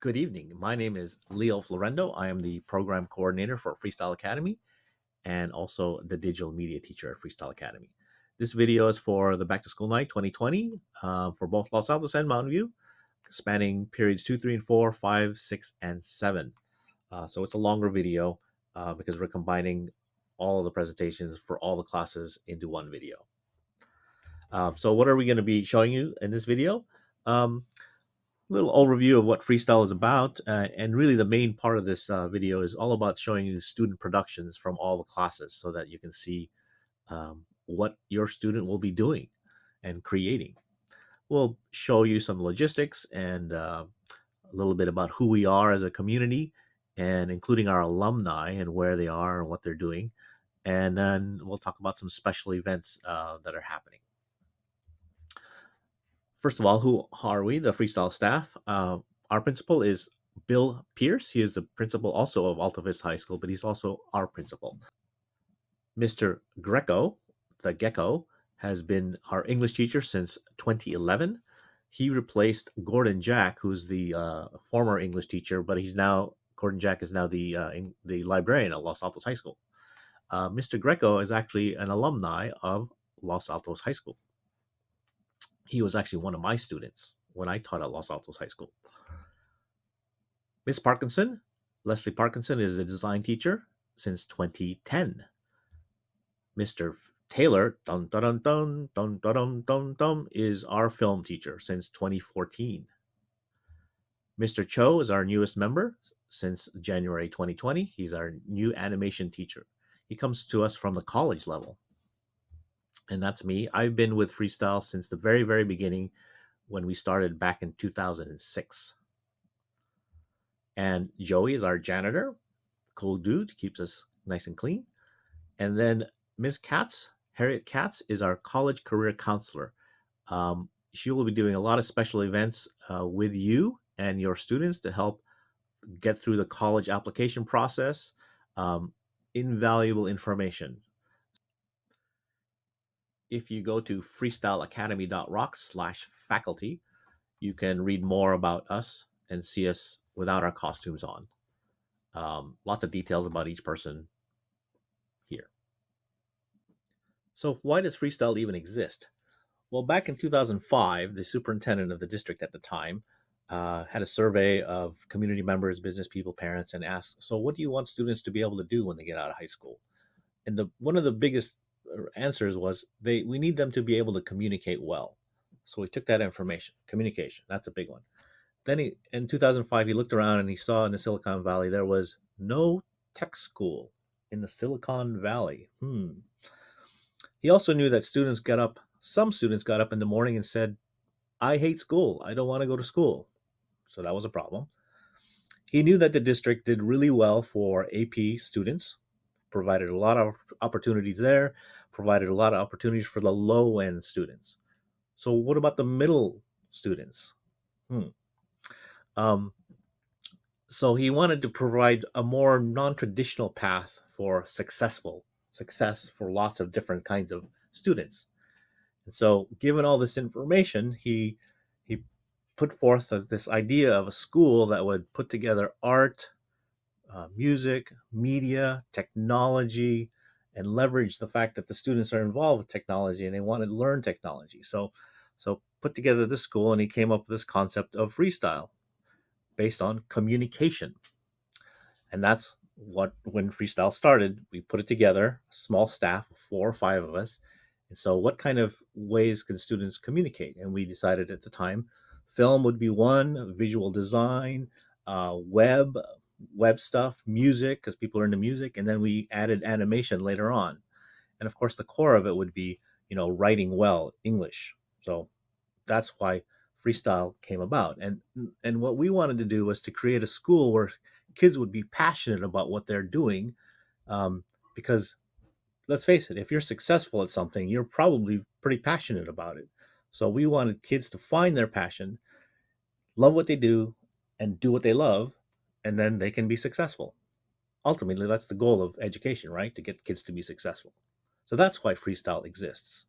Good evening. My name is Leo Florendo. I am the program coordinator for Freestyle Academy and also the digital media teacher at Freestyle Academy. This video is for the Back to School Night 2020 for both Los Altos and Mountain View, spanning periods 2, 3, and 4, 5, 6, and 7. So it's a longer video because we're combining all of the presentations for all the classes into one video. So what are we going to be showing you in this video? Little overview of what freestyle is about, and really the main part of this video is all about showing you student productions from all the classes so that you can see what your student will be doing and creating. We'll show you some logistics and a little bit about who we are as a community, and including our alumni and where they are and what they're doing, and then we'll talk about some special events that are happening. First of all, who are we, the freestyle staff? Our principal is Bill Pierce. He is the principal also of Alta Vista High School, but he's also our principal. Mr. Greco, the Gecko, has been our English teacher since 2011. He replaced Gordon Jack, who's the former English teacher, but Gordon Jack is now the librarian at Los Altos High School. Mr. Greco is actually an alumni of Los Altos High School. He was actually one of my students when I taught at Los Altos High School. Miss Parkinson, Leslie Parkinson, is a design teacher since 2010. Mr. Taylor, dun, dun, dun, dun, dun, dun, dun, dun, is our film teacher since 2014. Mr. Cho is our newest member since January 2020. He's our new animation teacher. He comes to us from the college level. And that's me. I've been with freestyle since the very, very beginning when we started back in 2006. And Joey is our janitor, cool dude, keeps us nice and clean. And then Ms. Katz, Harriet Katz, is our college career counselor. She will be doing a lot of special events with you and your students to help get through the college application process. Invaluable information. If you go to freestyleacademy.rocks/faculty, you can read more about us and see us without our costumes on. Lots of details about each person here. So why does freestyle even exist? Well, back in 2005, the superintendent of the district at the time had a survey of community members, business people, parents, and asked, so what do you want students to be able to do when they get out of high school? And one of the biggest answers was we need them to be able to communicate well. So we took that information, communication, that's a big one. Then in 2005, he looked around and he saw in the Silicon Valley there was no tech school in the Silicon Valley. He also knew that some students got up in the morning and said, I hate school. I don't want to go to school. So that was a problem. He knew that the district did really well for AP students, provided a lot of opportunities there, provided a lot of opportunities for the low-end students. So what about the middle students? So he wanted to provide a more non-traditional path for success for lots of different kinds of students. And so given all this information, he put forth this idea of a school that would put together art, music, media, technology, and leverage the fact that the students are involved with technology and they want to learn technology. So put together this school, and he came up with this concept of freestyle based on communication. And that's when freestyle started, we put it together, a small staff of 4 or 5 of us. And so what kind of ways can students communicate? And we decided at the time, film would be one, visual design, web stuff, music, because people are into music. And then we added animation later on. And of course, the core of it would be, writing well English. So that's why freestyle came about. And what we wanted to do was to create a school where kids would be passionate about what they're doing, because let's face it, if you're successful at something, you're probably pretty passionate about it. So we wanted kids to find their passion, love what they do, and do what they love, and then they can be successful. Ultimately, that's the goal of education, right? To get kids to be successful. So that's why freestyle exists.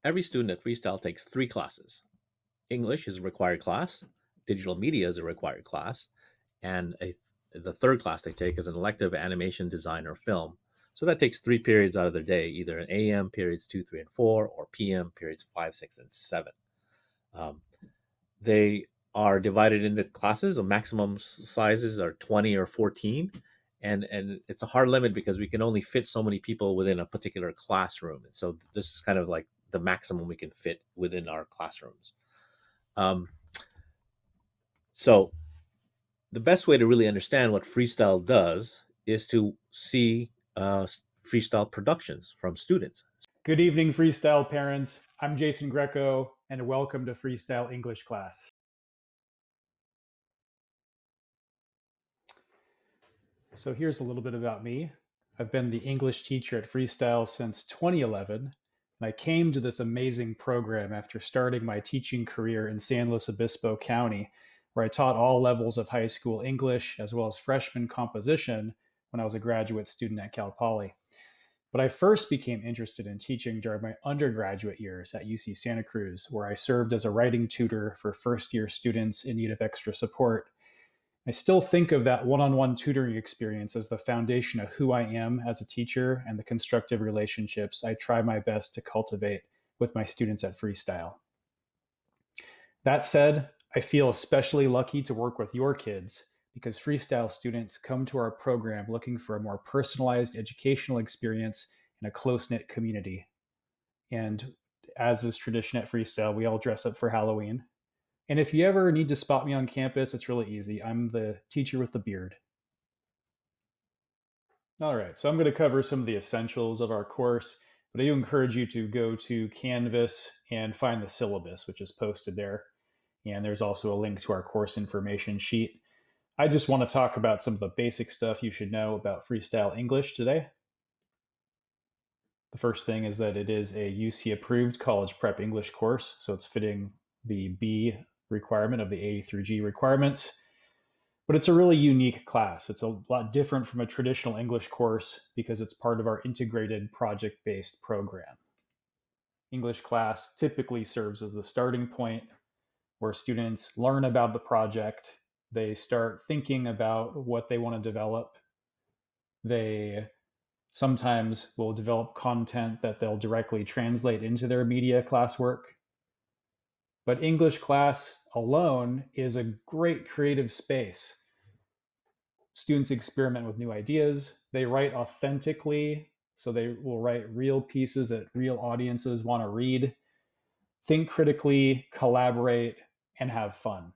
Every student at freestyle takes 3 classes. English is a required class. digital media is a required class, and the third class they take is an elective animation design or film. So that takes 3 periods out of their day, either in AM periods 2, 3, and 4, or PM periods 5, 6, and 7. Um, they are divided into classes. The maximum sizes are 20 or 14, and it's a hard limit because we can only fit so many people within a particular classroom. And so this is kind of like the maximum we can fit within our classrooms. Um, so the best way to really understand what freestyle does is to see freestyle productions from students. Good evening, freestyle parents. I'm Jason Greco, and welcome to Freestyle English class. So here's a little bit about me. I've been the English teacher at Freestyle since 2011, and I came to this amazing program after starting my teaching career in San Luis Obispo County, where I taught all levels of high school English as well as freshman composition when I was a graduate student at Cal Poly. But I first became interested in teaching during my undergraduate years at UC Santa Cruz, where I served as a writing tutor for first year students in need of extra support. I still think of that one on one tutoring experience as the foundation of who I am as a teacher and the constructive relationships I try my best to cultivate with my students at Freestyle. That said, I feel especially lucky to work with your kids because Freestyle students come to our program looking for a more personalized educational experience in a close knit community. And as is tradition at Freestyle, we all dress up for Halloween. And if you ever need to spot me on campus, it's really easy. I'm the teacher with the beard. All right, so I'm going to cover some of the essentials of our course, but I do encourage you to go to Canvas and find the syllabus, which is posted there. And there's also a link to our course information sheet. I just want to talk about some of the basic stuff you should know about Freestyle English today. The first thing is that it is a UC approved college prep English course, so it's fitting the B requirement of the A through G requirements. But it's a really unique class. It's a lot different from a traditional English course because it's part of our integrated project-based program. English class typically serves as the starting point where students learn about the project, they start thinking about what they want to develop. They sometimes will develop content that they'll directly translate into their media classwork. But English class alone is a great creative space. Students experiment with new ideas. They write authentically, so they will write real pieces that real audiences want to read. Think critically, collaborate, and have fun.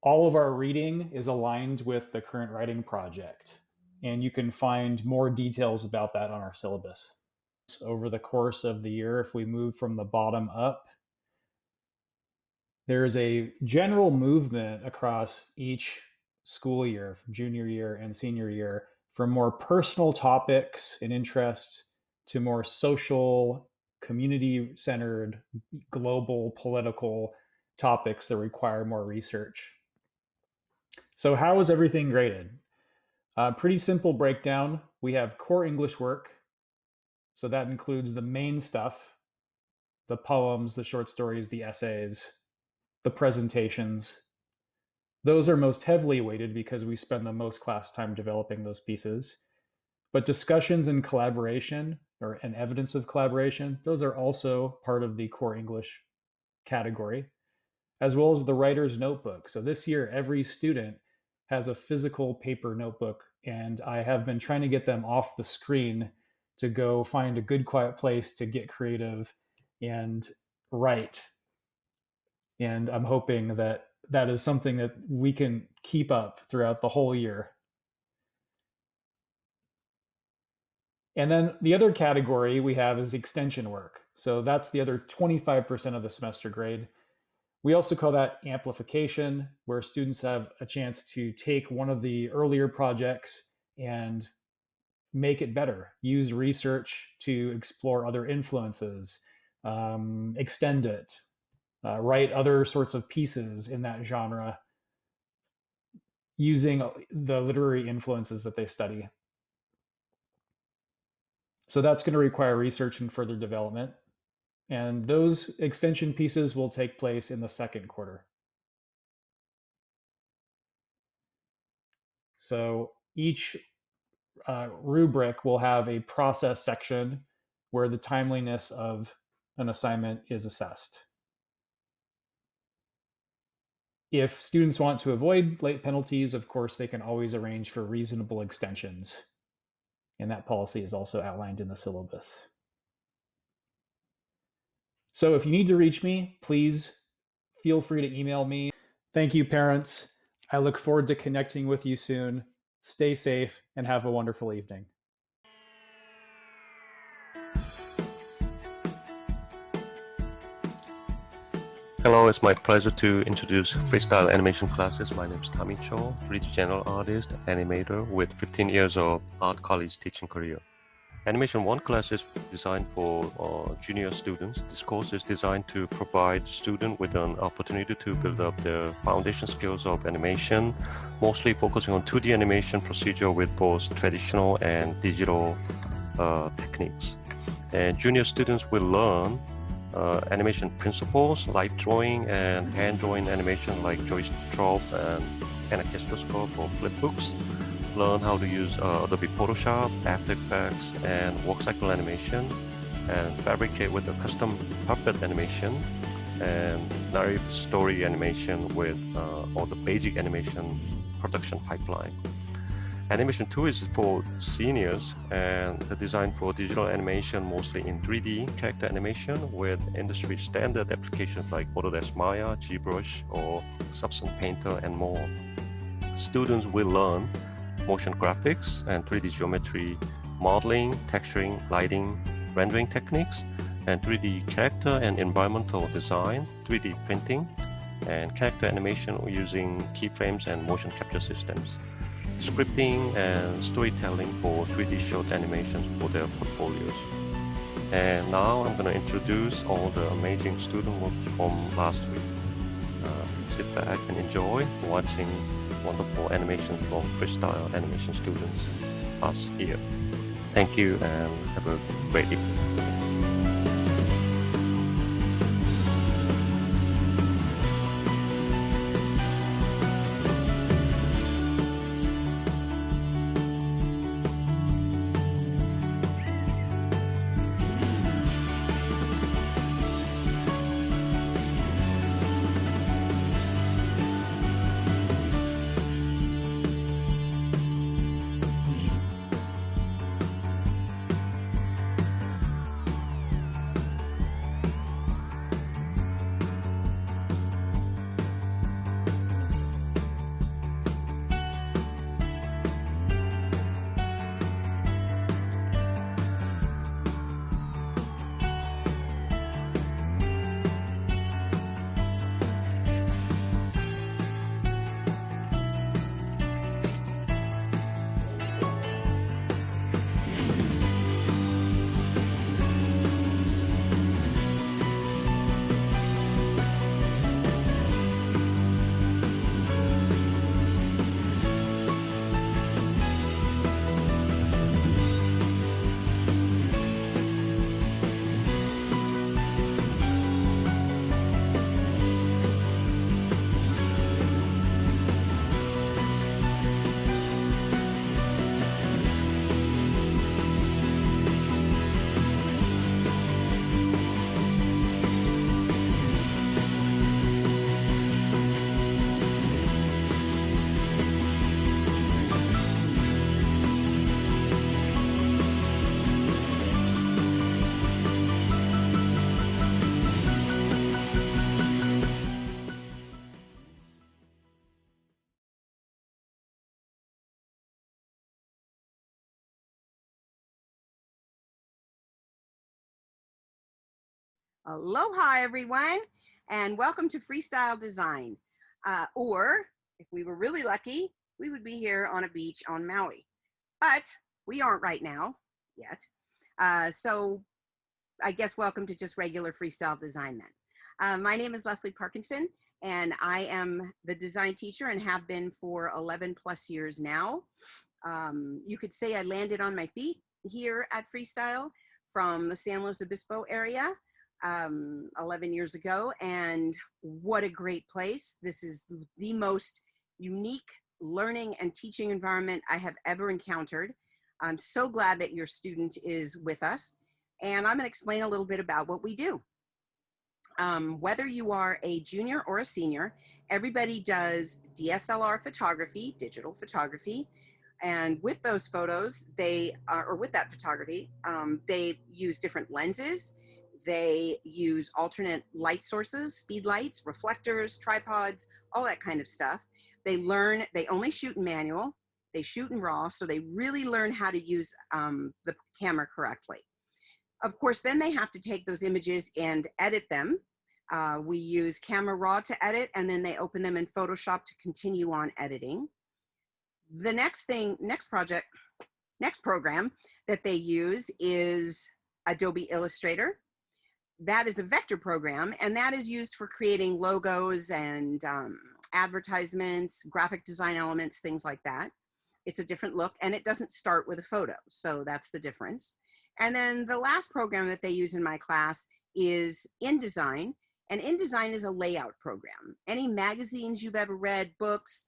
All of our reading is aligned with the current writing project, and you can find more details about that on our syllabus. Over the course of the year, if we move from the bottom up, there's a general movement across each school year, from junior year and senior year, from more personal topics and interests to more social, community-centered, global political topics that require more research. So how is everything graded? Pretty simple breakdown. We have core English work. So that includes the main stuff, the poems, the short stories, the essays, the presentations. Those are most heavily weighted because we spend the most class time developing those pieces. But discussions and collaboration, and evidence of collaboration, those are also part of the core English category, as well as the writer's notebook. So this year, every student has a physical paper notebook, and I have been trying to get them off the screen to go find a good quiet place to get creative and write. And I'm hoping that that is something that we can keep up throughout the whole year. And then the other category we have is extension work. So that's the other 25% of the semester grade. We also call that amplification, where students have a chance to take one of the earlier projects and make it better, use research to explore other influences, extend it, write other sorts of pieces in that genre using the literary influences that they study. So that's going to require research and further development. And those extension pieces will take place in the second quarter. So each rubric will have a process section where the timeliness of an assignment is assessed. If students want to avoid late penalties, of course, they can always arrange for reasonable extensions. And that policy is also outlined in the syllabus. So if you need to reach me, please feel free to email me. Thank you, parents. I look forward to connecting with you soon. Stay safe and have a wonderful evening. Hello, it's my pleasure to introduce Freestyle Animation classes. My name is Tommy Cho, 3D general artist, animator with 15 years of art college teaching career. Animation 1 class is designed for junior students. This course is designed to provide students with an opportunity to build up their foundation skills of animation, mostly focusing on 2D animation procedure with both traditional and digital techniques. And junior students will learn animation principles, light drawing and hand drawing animation like joystick and anarchiscoscope or flipbooks. Learn how to use Adobe Photoshop, After Effects, and work cycle animation, and fabricate with a custom puppet animation and narrative story animation with all the basic animation production pipeline. Animation 2 is for seniors and designed for digital animation, mostly in 3D character animation with industry standard applications like Autodesk Maya, ZBrush, or Substance Painter, and more. Students will learn motion graphics and 3D geometry, modeling, texturing, lighting, rendering techniques, and 3D character and environmental design, 3D printing, and character animation using keyframes and motion capture systems, scripting and storytelling for 3D short animations for their portfolios. And now I'm going to introduce all the amazing student works from last week. Sit back and enjoy watching wonderful animation from Freestyle Animation students last year. Thank you and have a great evening. Aloha, everyone, and welcome to Freestyle Design. Or, if we were really lucky, we would be here on a beach on Maui. But we aren't right now, yet. So I guess welcome to just regular Freestyle Design then. My name is Leslie Parkinson, and I am the design teacher and have been for 11 plus years now. You could say I landed on my feet here at Freestyle from the San Luis Obispo area 11 years ago, and what a great place. This is the most unique learning and teaching environment I have ever encountered. I'm so glad that your student is with us, and I'm going to explain a little bit about what we do. Whether you are a junior or a senior, everybody does DSLR photography, digital photography, and with those photos, or with that photography, they use different lenses. They use alternate light sources, speed lights, reflectors, tripods, all that kind of stuff. They only shoot in manual, they shoot in RAW, so they really learn how to use the camera correctly. Of course, then they have to take those images and edit them. We use Camera Raw to edit, and then they open them in Photoshop to continue on editing. The next program that they use is Adobe Illustrator. That is a vector program, and that is used for creating logos and advertisements, graphic design elements, things like that. It's a different look, and it doesn't start with a photo, so that's the difference. And then the last program that they use in my class is InDesign, and InDesign is a layout program. Any magazines you've ever read, books,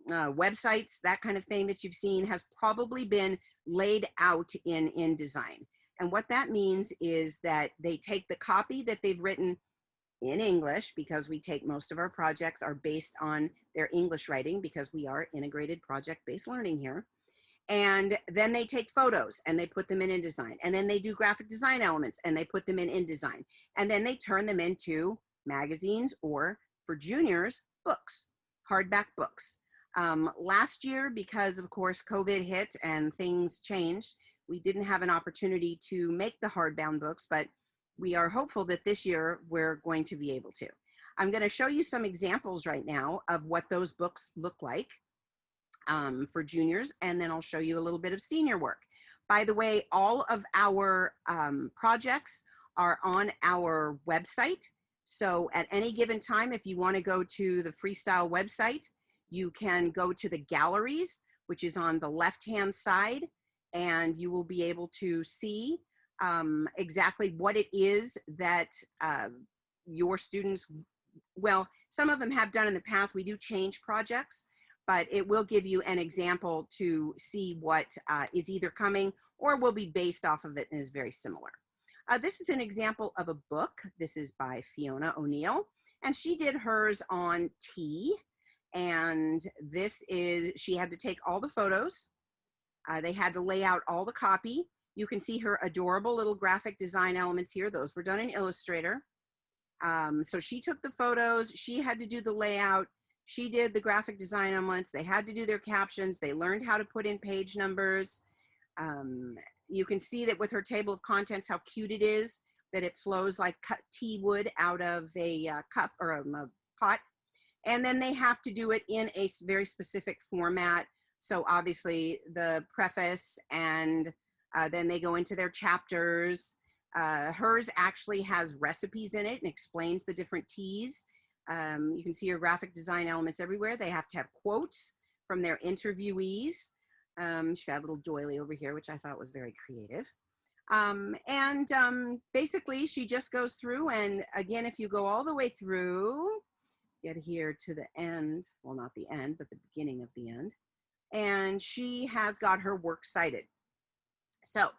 websites, that kind of thing that you've seen has probably been laid out in InDesign. And what that means is that they take the copy that they've written in English, because we take most of our projects are based on their English writing, because we are integrated project-based learning here. And then they take photos and they put them in InDesign. And then they do graphic design elements and they put them in InDesign. And then they turn them into magazines, or for juniors, books, hardback books. Last year, because of course COVID hit and things changed, we didn't have an opportunity to make the hardbound books, but we are hopeful that this year we're going to be able to. I'm going to show you some examples right now of what those books look like for juniors, and then I'll show you a little bit of senior work. By the way, all of our projects are on our website. So at any given time, if you want to go to the Freestyle website, you can go to the galleries, which is on the left-hand side, and you will be able to see exactly what it is that your students, well, some of them have done in the past. We do change projects, but it will give you an example to see what is either coming or will be based off of it and is very similar. This is an example of a book. This is by Fiona O'Neill, and she did hers on tea. And this is, she had to take all the photos. They had to lay out all the copy. You can see her adorable little graphic design elements here. Those were done in Illustrator. So she took the photos, she had to do the layout, she did the graphic design elements, they had to do their captions, they learned how to put in page numbers. You can see that with her table of contents, how cute it is, that it flows like cut tea would out of a cup or a pot. And then they have to do it in a very specific format. So obviously the preface, and then they go into their chapters. Hers actually has recipes in it and explains the different teas. You can see her graphic design elements everywhere. They have to have quotes from their interviewees. She got a little doily over here, which I thought was very creative. Basically she just goes through, and again, if you go all the way through, get here to the end, well, not the end, but the beginning of the end, and she has got her works cited. So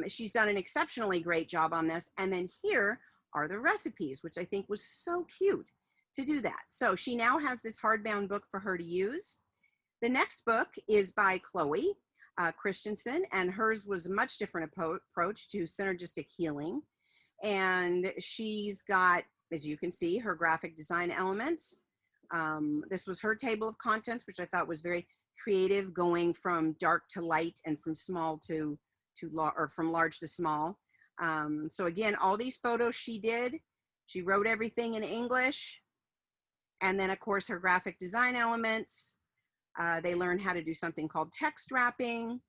she's done an exceptionally great job on this. And then here are the recipes, which I think was so cute to do that. So she now has this hardbound book for her to use. The next book is by Chloe Christensen, and hers was a much different approach to synergistic healing. And she's got, as you can see, her graphic design elements. This was her table of contents, which I thought was very creative, going from dark to light and from small to or from large to small. So again, all these photos she did, she wrote everything in English. And then of course her graphic design elements, they learned how to do something called text wrapping.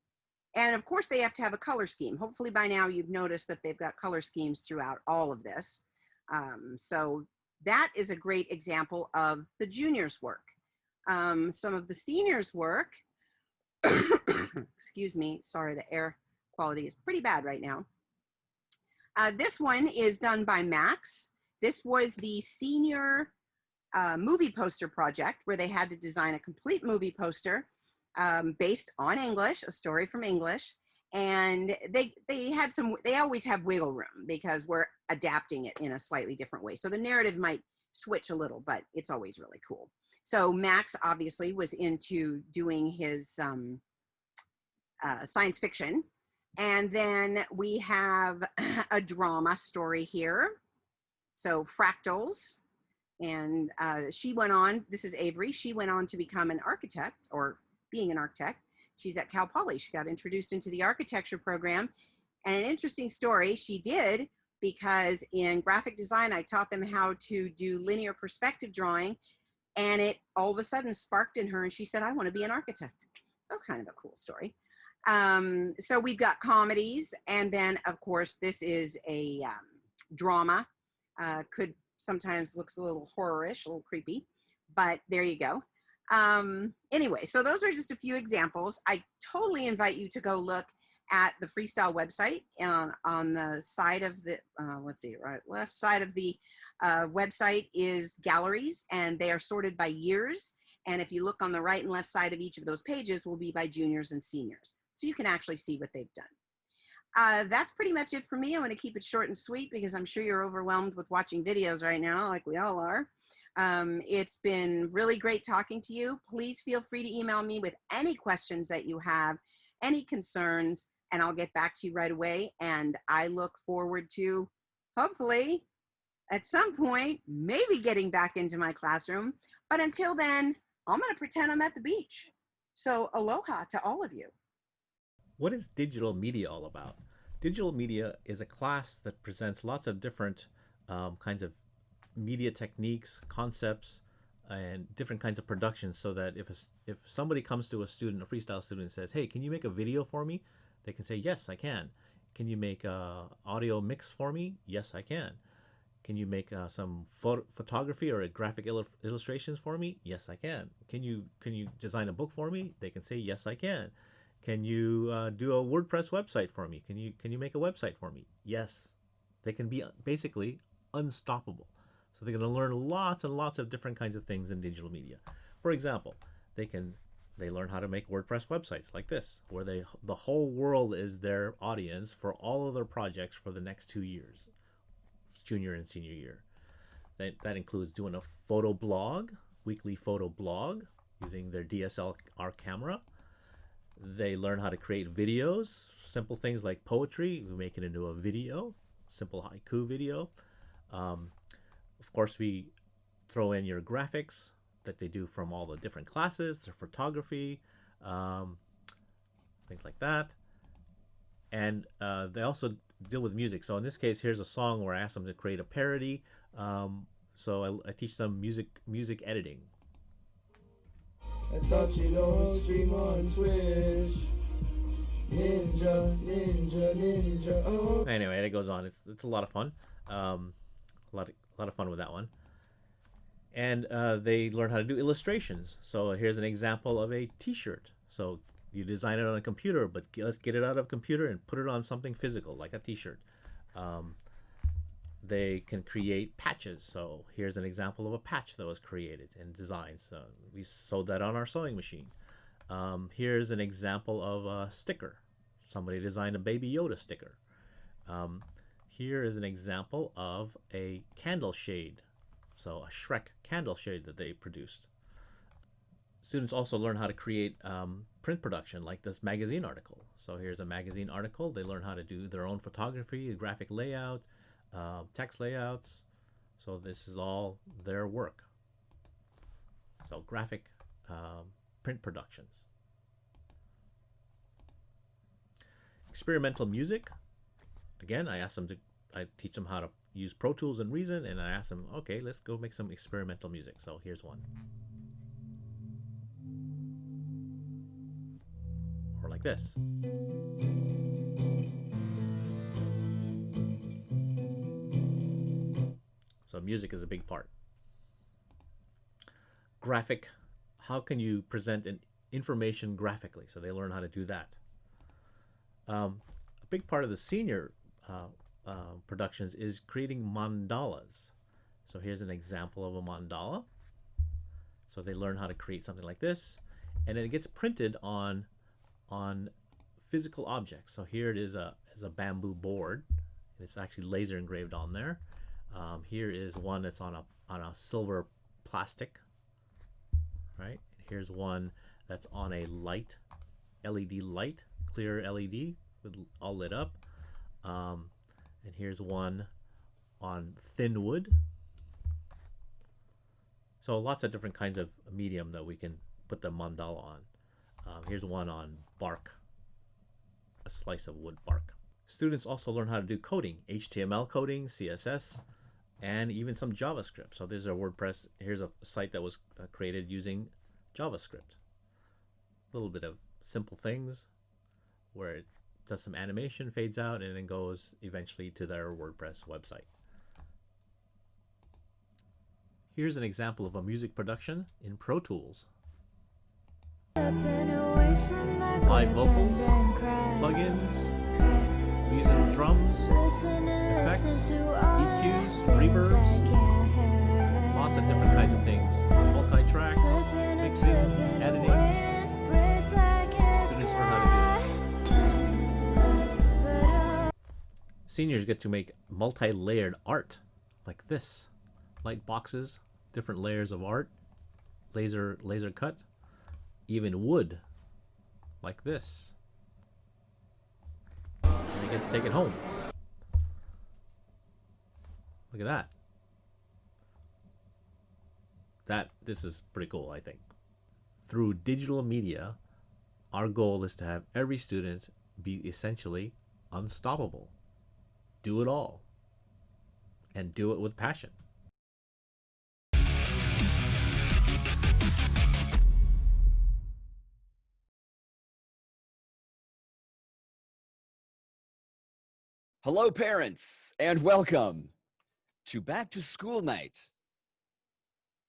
And of course they have to have a color scheme. Hopefully by now you've noticed that they've got color schemes throughout all of this. So that is a great example of the juniors' work. Some of the seniors' work, excuse me, sorry, the air quality is pretty bad right now. This one is done by Max. This was the senior movie poster project where they had to design a complete movie poster based on English, a story from English. And they always have wiggle room because we're adapting it in a slightly different way. So the narrative might switch a little, but it's always really cool. So Max obviously was into doing his science fiction. And then we have a drama story here. So fractals. And she went on, this is Avery, she went on to become an architect, or being an architect. She's at Cal Poly. She got introduced into the architecture program. And an interesting story, she did, because in graphic design, I taught them how to do linear perspective drawing. And it all of a sudden sparked in her, and she said, I want to be an architect. That's kind of a cool story. So we've got comedies. And then, of course, this is a drama. Sometimes looks a little horror-ish, a little creepy, but there you go. Anyway, so those are just a few examples. I totally invite you to go look at the Freestyle website on the side of the, let's see, right, left side of the website is galleries, and they are sorted by years. And if you look on the right and left side of each of those pages will be by juniors and seniors. So you can actually see what they've done. That's pretty much it for me. I'm going to keep it short and sweet because I'm sure you're overwhelmed with watching videos right now, like we all are. It's been really great talking to you. Please feel free to email me with any questions that you have, any concerns, and I'll get back to you right away. And I look forward to, hopefully, at some point, maybe getting back into my classroom. But until then, I'm going to pretend I'm at the beach. So aloha to all of you. What is digital media all about? Digital media is a class that presents lots of different kinds of media techniques, concepts, and different kinds of productions, so that if somebody comes to a student, a freestyle student, and says, hey, can you make a video for me? They can say, yes, I can. Can you make a audio mix for me? Yes, I can. Can you make some photography or graphic illustrations for me? Yes, I can. Can you design a book for me? They can say, yes, I can. Can you do a WordPress website for me? Can you make a website for me? Yes. They can be basically unstoppable. So they're going to learn lots and lots of different kinds of things in digital media. For example, they learn how to make WordPress websites like this, where the whole world is their audience for all of their projects for the next 2 years, junior and senior year. That includes doing a photo blog, weekly photo blog, using their DSLR camera. They learn how to create videos, simple things like poetry. We make it into a video, simple haiku video. Of course, we throw in your graphics that they do from all the different classes, their photography, things like that. And they also deal with music. So in this case, here's a song where I asked them to create a parody. So I teach them music editing. I thought you don't stream on Twitch. Ninja. Oh. Anyway, it goes on. It's a lot of fun. A lot of fun with that one. And they learn how to do illustrations. So here's an example of a T-shirt. So you design it on a computer, but let's get it out of a computer and put it on something physical, like a T-shirt. They can create patches. So here's an example of a patch that was created and designed. So we sewed that on our sewing machine. Here's an example of a sticker. Somebody designed a Baby Yoda sticker. Here is an example of a candle shade. So a Shrek candle shade that they produced. Students also learn how to create print production, like this magazine article. So here's a magazine article. They learn how to do their own photography, graphic layout, text layouts. So this is all their work. So graphic print productions. Experimental music. Again, I teach them how to use Pro Tools and Reason, and I ask them, okay, let's go make some experimental music. So here's one. Or like this. So music is a big part. Graphic, how can you present an information graphically? So they learn how to do that. A big part of the senior productions is creating mandalas. So here's an example of a mandala. So they learn how to create something like this, and then it gets printed on physical objects. So here it is a bamboo board, and it's actually laser engraved on there. Here is one that's on a silver plastic, right? Here's one that's on a light, LED light, clear LED with all lit up. And here's one on thin wood. So lots of different kinds of medium that we can put the mandala on. Here's one on bark, a slice of wood bark. Students also learn how to do coding, HTML coding, CSS, and even some JavaScript. So there's a WordPress. Here's a site that was created using JavaScript. A little bit of simple things where it does some animation, fades out, and then goes eventually to their WordPress website. Here's an example of a music production in Pro Tools. Live vocals, plugins, using drums, effects, EQs, reverbs, lots of different kinds of things. Multi-tracks, mixing, editing. Students learn how to do this. Seniors get to make multi-layered art like this. Light boxes, different layers of art, laser cut, even wood like this. And they get to take it home. Look at that. This is pretty cool, I think. Through digital media, our goal is to have every student be essentially unstoppable. Do it all. And do it with passion. Hello, parents, and welcome to Back to School Night.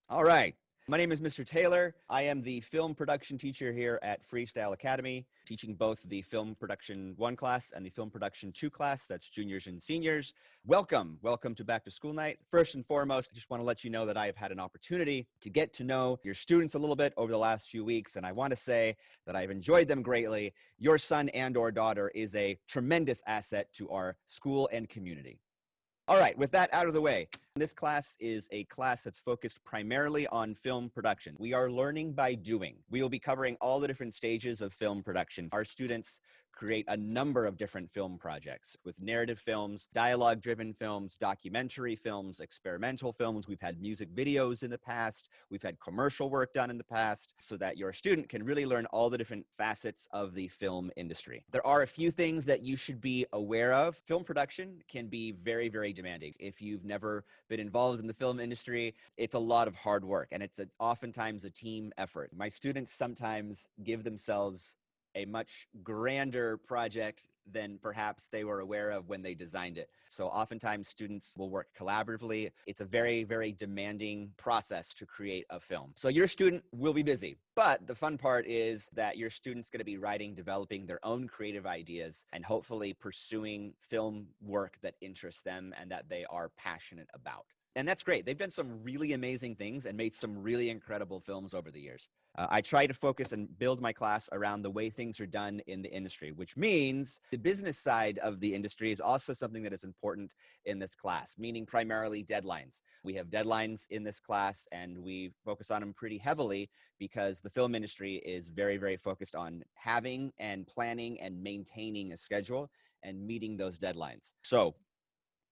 All right, my name is Mr. Taylor. I am the film production teacher here at Freestyle Academy, teaching both the Film Production 1 class and the Film Production 2 class, that's juniors and seniors. Welcome to Back to School Night. First and foremost, I just want to let you know that I have had an opportunity to get to know your students a little bit over the last few weeks, and I want to say that I've enjoyed them greatly. Your son and or daughter is a tremendous asset to our school and community. All right, with that out of the way, this class is a class that's focused primarily on film production. We are learning by doing. We will be covering all the different stages of film production. Our students create a number of different film projects with narrative films, dialogue-driven films, documentary films, experimental films. We've had music videos in the past. We've had commercial work done in the past so that your student can really learn all the different facets of the film industry. There are a few things that you should be aware of. Film production can be very, very demanding. If you've never been involved in the film industry, it's a lot of hard work, and it's oftentimes a team effort. My students sometimes give themselves a much grander project than perhaps they were aware of when they designed it. So oftentimes students will work collaboratively. It's a very, very demanding process to create a film. So your student will be busy, but the fun part is that your student's going to be writing, developing their own creative ideas, and hopefully pursuing film work that interests them and that they are passionate about. And that's great. They've done some really amazing things and made some really incredible films over the years. I try to focus and build my class around the way things are done in the industry, which means the business side of the industry is also something that is important in this class, meaning primarily deadlines. We have deadlines in this class, and we focus on them pretty heavily because the film industry is very, very focused on having and planning and maintaining a schedule and meeting those deadlines. So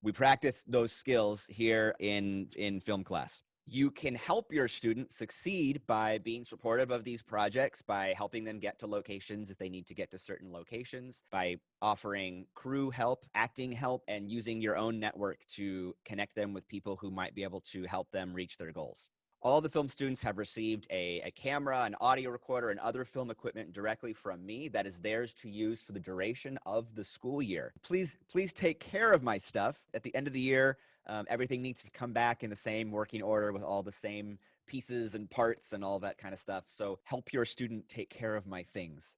we practice those skills here in film class. You can help your students succeed by being supportive of these projects, by helping them get to locations if they need to get to certain locations, by offering crew help, acting help, and using your own network to connect them with people who might be able to help them reach their goals. All the film students have received a camera, an audio recorder, and other film equipment directly from me that is theirs to use for the duration of the school year. Please take care of my stuff. At the end of the year, everything needs to come back in the same working order with all the same pieces and parts and all that kind of stuff. So help your student take care of my things.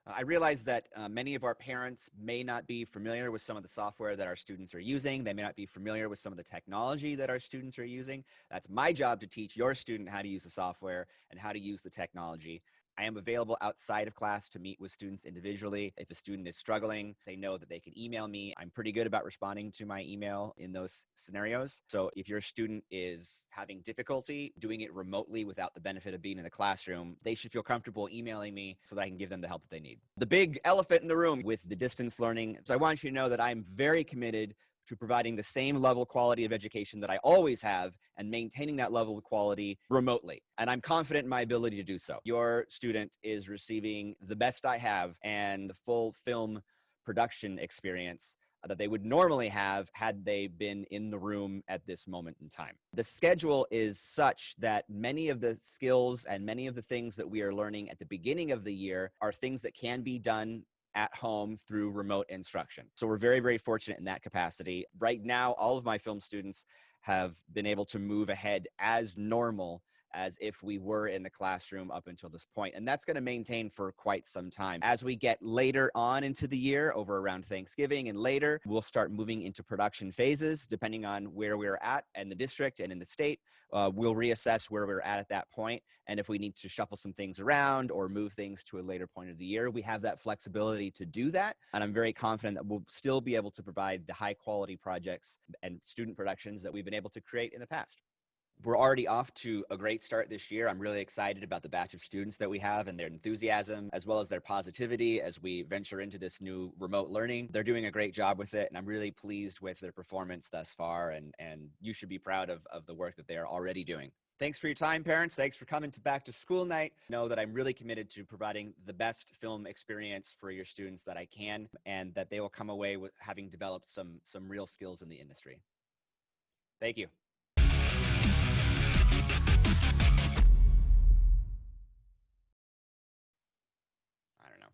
I realize that many of our parents may not be familiar with some of the software that our students are using. They may not be familiar with some of the technology that our students are using. That's my job to teach your student how to use the software and how to use the technology. I am available outside of class to meet with students individually. If a student is struggling, they know that they can email me. I'm pretty good about responding to my email in those scenarios. So if your student is having difficulty doing it remotely without the benefit of being in the classroom, they should feel comfortable emailing me so that I can give them the help that they need. The big elephant in the room with the distance learning, so I want you to know that I'm very committed to providing the same level of quality of education that I always have and maintaining that level of quality remotely. And I'm confident in my ability to do so. Your student is receiving the best I have and the full film production experience that they would normally have had they been in the room at this moment in time. The schedule is such that many of the skills and many of the things that we are learning at the beginning of the year are things that can be done at home through remote instruction. So we're very, very fortunate in that capacity. Right now, all of my film students have been able to move ahead as normal as if we were in the classroom up until this point. And that's going to maintain for quite some time. As we get later on into the year, over around Thanksgiving and later, we'll start moving into production phases, depending on where we're at in the district and in the state. We'll reassess where we're at that point. And if we need to shuffle some things around or move things to a later point of the year, we have that flexibility to do that. And I'm very confident that we'll still be able to provide the high quality projects and student productions that we've been able to create in the past. We're already off to a great start this year. I'm really excited about the batch of students that we have and their enthusiasm, as well as their positivity as we venture into this new remote learning. They're doing a great job with it, and I'm really pleased with their performance thus far, and you should be proud of the work that they are already doing. Thanks for your time, parents. Thanks for coming to Back to School Night. Know that I'm really committed to providing the best film experience for your students that I can, and that they will come away with having developed some real skills in the industry. Thank you. I don't know.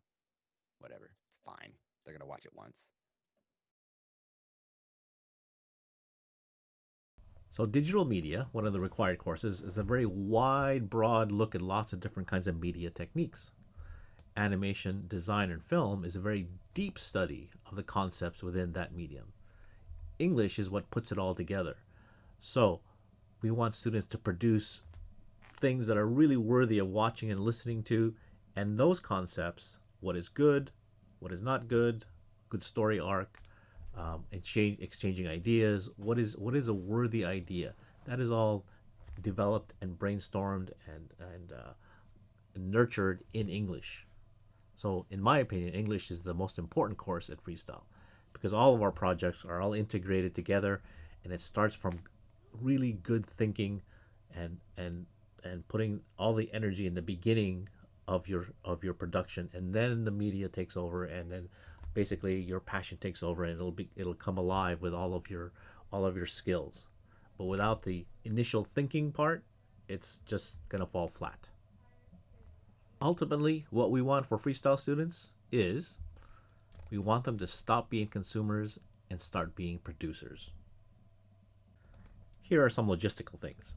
Whatever. It's fine. They're going to watch it once. So digital media, one of the required courses, is a very wide, broad look at lots of different kinds of media techniques. Animation, design, and film is a very deep study of the concepts within that medium. English is what puts it all together. So we want students to produce things that are really worthy of watching and listening to, and those concepts, what is good, what is not good, good story arc, exchanging ideas, what is a worthy idea, that is all developed and brainstormed and nurtured in English. So in my opinion, English is the most important course at Freestyle, because all of our projects are all integrated together, and it starts from really good thinking and putting all the energy in the beginning of your production, and then the media takes over, and then basically your passion takes over, and it'll come alive with all of your skills. But without the initial thinking part, it's just gonna fall flat. Ultimately, what we want for Freestyle students is we want them to stop being consumers and start being producers. Here are some logistical things.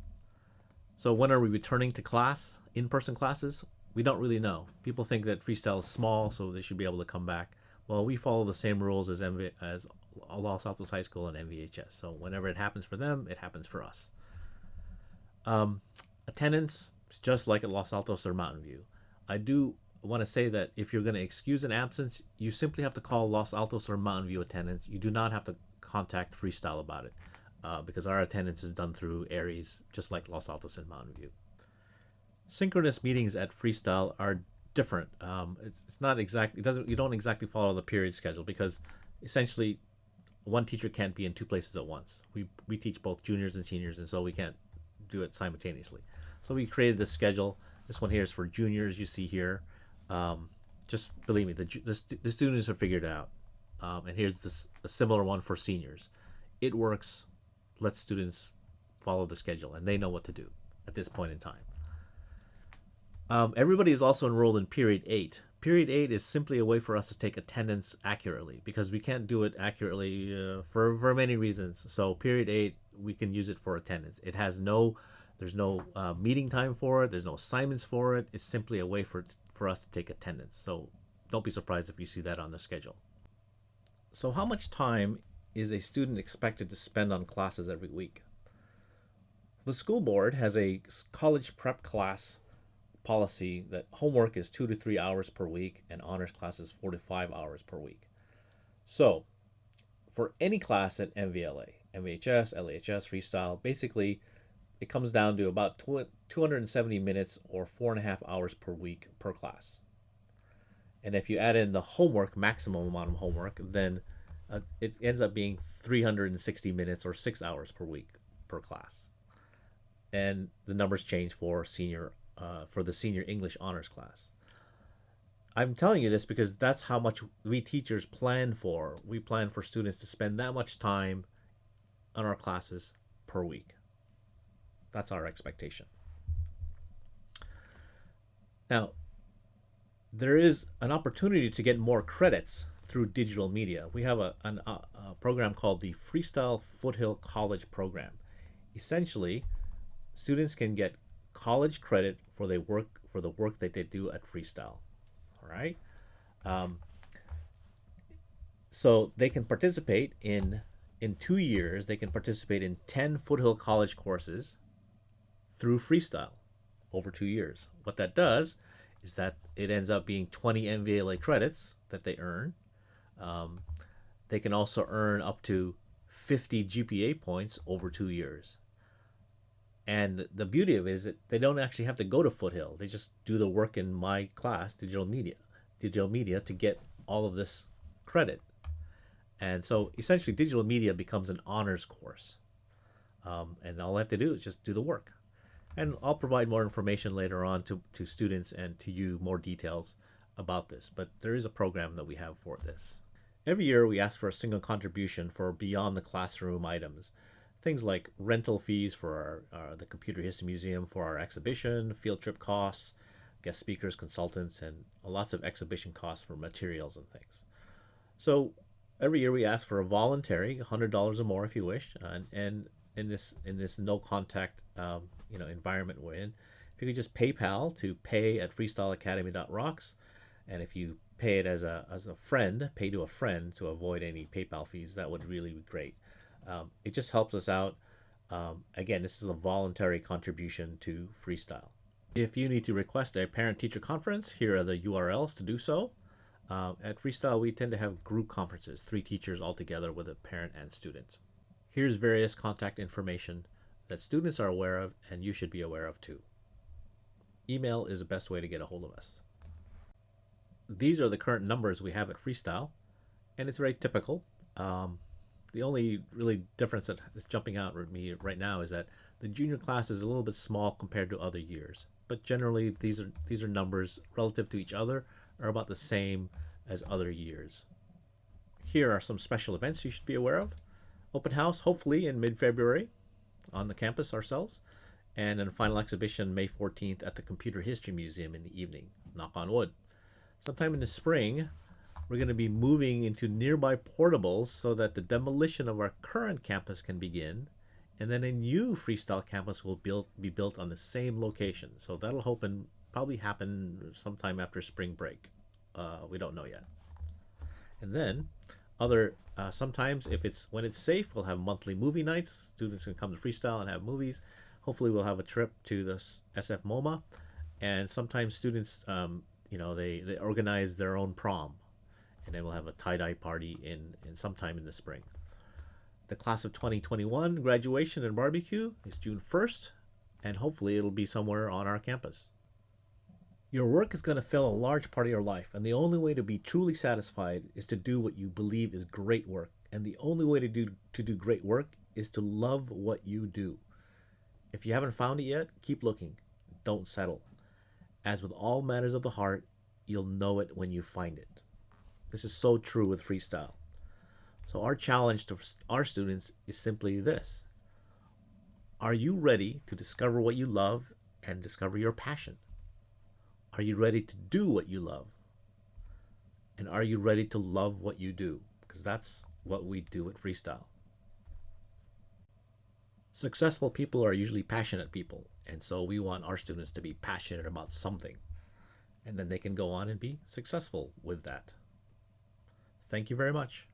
So when are we returning to class, in-person classes? We don't really know. People think that Freestyle is small, so they should be able to come back. Well, we follow the same rules as Los Altos High School and MVHS. So whenever it happens for them, it happens for us. Attendance, just like at Los Altos or Mountain View. I do want to say that if you're going to excuse an absence, you simply have to call Los Altos or Mountain View attendance. You do not have to contact Freestyle about it, because our attendance is done through Aries, just like Los Altos and Mountain View. Synchronous meetings at Freestyle are different. It's not exactly, you don't exactly follow the period schedule, because essentially one teacher can't be in two places at once. We teach both juniors and seniors, and so we can't do it simultaneously. So we created this schedule. This one here is for juniors, you see here. Just believe me, the students have figured it out. And here's a similar one for seniors. It works. Let students follow the schedule, and they know what to do at this point in time. Everybody is also enrolled in Period 8. Period 8 is simply a way for us to take attendance accurately, because we can't do it accurately for many reasons. So Period 8, we can use it for attendance. There's no meeting time for it. There's no assignments for it. It's simply a way for us to take attendance. So Don't be surprised if you see that on the schedule. So how much time is a student expected to spend on classes every week? The school board has a college prep class policy that homework is 2 to 3 hours per week and honors classes 4 to 5 hours per week. So for any class at MVLA, MVHS, LHS, Freestyle, basically it comes down to about 270 minutes or 4.5 hours per week per class. And if you add in the homework, maximum amount of homework, then it ends up being 360 minutes or 6 hours per week per class. And the numbers change for the senior English honors class. I'm telling you this because that's how much we teachers plan for. We plan for students to spend that much time on our classes per week. That's our expectation. Now, there is an opportunity to get more credits through digital media. We have a program called the Freestyle Foothill College Program. Essentially, students can get college credit for the work that they do at Freestyle. All right. So they can participate in 2 years. They can participate in 10 Foothill College courses through Freestyle over 2 years. What that does is that it ends up being 20 MVLA credits that they earn. They can also earn up to 50 GPA points over 2 years. And the beauty of it is that they don't actually have to go to Foothill. They just do the work in my class, digital media, to get all of this credit. And so essentially digital media becomes an honors course. And all I have to do is just do the work. And I'll provide more information later on to students and to you, more details about this. But there is a program that we have for this. Every year we ask for a single contribution for beyond the classroom items. Things like rental fees for the Computer History Museum for our exhibition, field trip costs, guest speakers, consultants, and lots of exhibition costs for materials and things. So every year we ask for a voluntary $100 or more if you wish, and in this no contact environment we're in, if you could just PayPal to pay@freestyleacademy.rocks, and if you pay it as a friend, pay to a friend to avoid any PayPal fees, that would really be great. It just helps us out. Again, this is a voluntary contribution to Freestyle. If you need to request a parent-teacher conference, here are the URLs to do so. At Freestyle, we tend to have group conferences, 3 teachers all together with a parent and student. Here's various contact information that students are aware of and you should be aware of too. Email is the best way to get a hold of us. These are the current numbers we have at Freestyle, and it's very typical. The only really difference that is jumping out at me right now is that the junior class is a little bit small compared to other years. But generally, these are numbers relative to each other are about the same as other years. Here are some special events you should be aware of. Open house, hopefully in mid-February on the campus ourselves, and then a final exhibition May 14th at the Computer History Museum in the evening. Knock on wood. Sometime in the spring, we're going to be moving into nearby portables so that the demolition of our current campus can begin, and then a new Freestyle campus will be built on the same location. So that'll probably happen sometime after spring break. We don't know yet. And then sometimes when it's safe, we'll have monthly movie nights. Students can come to Freestyle and have movies. Hopefully we'll have a trip to the SF MoMA, and sometimes students they organize their own prom, and then we'll have a tie-dye party in sometime in the spring. The class of 2021 graduation and barbecue is June 1st, and hopefully it'll be somewhere on our campus. Your work is going to fill a large part of your life, and the only way to be truly satisfied is to do what you believe is great work. And the only way to do great work is to love what you do. If you haven't found it yet, keep looking. Don't settle. As with all matters of the heart, you'll know it when you find it. This is so true with Freestyle. So our challenge to our students is simply this. Are you ready to discover what you love and discover your passion? Are you ready to do what you love? And are you ready to love what you do? Because that's what we do at Freestyle. Successful people are usually passionate people, and so we want our students to be passionate about something. and then they can go on and be successful with that. Thank you very much.